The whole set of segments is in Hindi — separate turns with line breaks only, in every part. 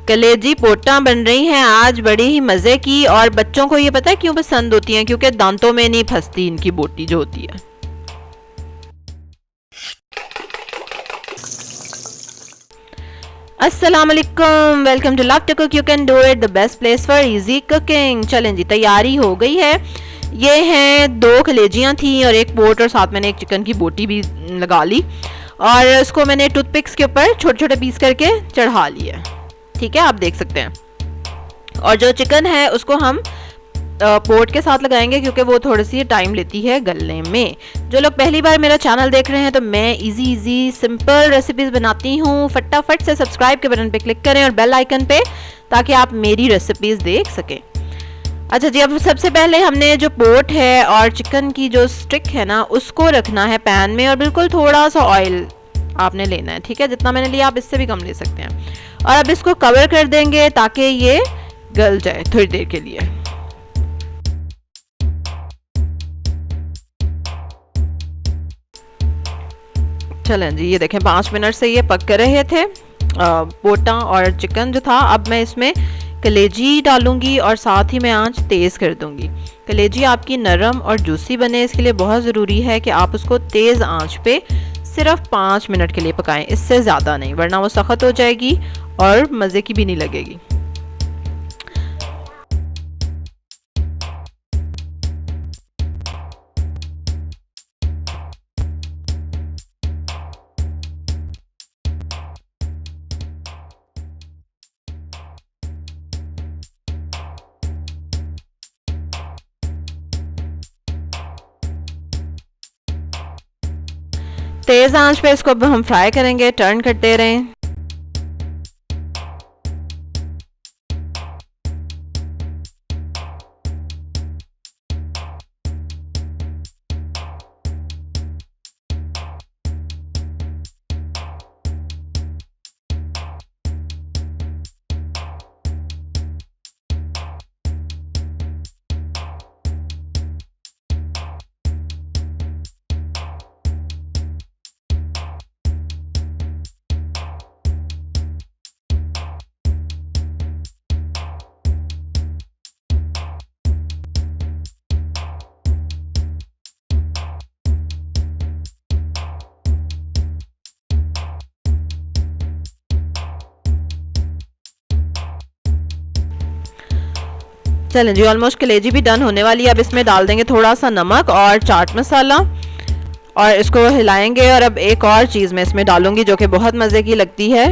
कलेजी पोटा बन रही हैं आज बड़ी ही मज़े की। और बच्चों को ये पता है क्यों पसंद होती हैं? क्योंकि दांतों में नहीं फंसती इनकी बोटी जो होती है। अस्सलाम वालेकुम, welcome to love to cook, you can do it, the best place for easy cooking. चलें जी, तैयारी हो गई है। ये हैं 2 कलेजियाँ थी और एक पोट, और साथ मैंने एक चिकन की बोटी भी लगा ली और इसको मैंने टूथपिक्स के ऊपर छोटे छोटे पीस करके चढ़ा लिया। ठीक है, आप देख सकते हैं। और जो चिकन है उसको हम पोट के साथ लगाएंगे क्योंकि वो थोड़ी सी टाइम लेती है गलने में। जो लोग पहली बार मेरा चैनल देख रहे हैं तो मैं इजी सिंपल रेसिपीज़ बनाती हूँ। फटाफट से सब्सक्राइब के बटन पे क्लिक करें और बेल आइकन पे, ताकि आप मेरी रेसिपीज़ देख सकें। अच्छा जी, अब सबसे पहले हमने जो पोट है और चिकन की जो स्टिक है ना, उसको रखना है पैन में और बिल्कुल थोड़ा सा ऑयल आपने लेना है। ठीक है, जितना मैंने लिया आप इससे भी कम ले सकते हैं। और अब इसको कवर कर देंगे ताकि ये गल जाए थोड़ी देर के लिए। चलें जी, ये देखें 5 मिनट से ये पक रहे थे पोटा और चिकन जो था। अब मैं इसमें कलेजी डालूंगी और साथ ही मैं आंच तेज़ कर दूंगी। कलेजी आपकी नरम और जूसी बने, इसके लिए बहुत ज़रूरी है कि आप उसको तेज़ आंच पे सिर्फ 5 मिनट के लिए पकाएं, इससे ज़्यादा नहीं, वरना वो सख्त हो जाएगी और मज़े की भी नहीं लगेगी। तेज़ आंच पे इसको अब हम फ्राई करेंगे, टर्न करते रहें। चलें जी, ऑलमोस्ट कलेजी भी डन होने वाली है। अब इसमें डाल देंगे थोड़ा सा नमक और चाट मसाला और इसको हिलाएंगे। और अब एक और चीज़ मैं इसमें डालूंगी जो कि बहुत मज़े की लगती है।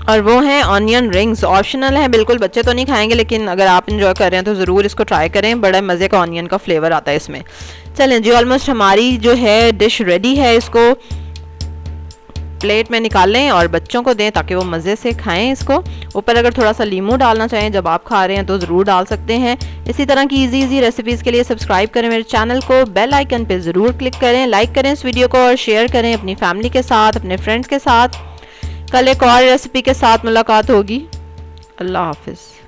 और वो हैं ऑनियन रिंग्स। ऑप्शनल है बिल्कुल, बच्चे तो नहीं खाएंगे, लेकिन अगर आप इंजॉय कर रहे हैं तो ज़रूर इसको ट्राई करें। बड़ा मज़े का ऑनियन का फ्लेवर आता है इसमें। चलें जी, ऑलमोस्ट हमारी जो है डिश रेडी है। इसको प्लेट में निकाल लें और बच्चों को दें ताकि वो मज़े से खाएं इसको। ऊपर अगर थोड़ा सा लीमू डालना चाहें जब आप खा रहे हैं तो ज़रूर डाल सकते हैं। इसी तरह की इजी रेसिपीज़ के लिए सब्सक्राइब करें मेरे चैनल को, बेल आइकन पे ज़रूर क्लिक करें, लाइक करें इस वीडियो को और शेयर करें अपनी फैमिली के साथ, अपने फ्रेंड्स के साथ। कल एक और रेसिपी के साथ मुलाकात होगी। अल्लाह हाफिज़।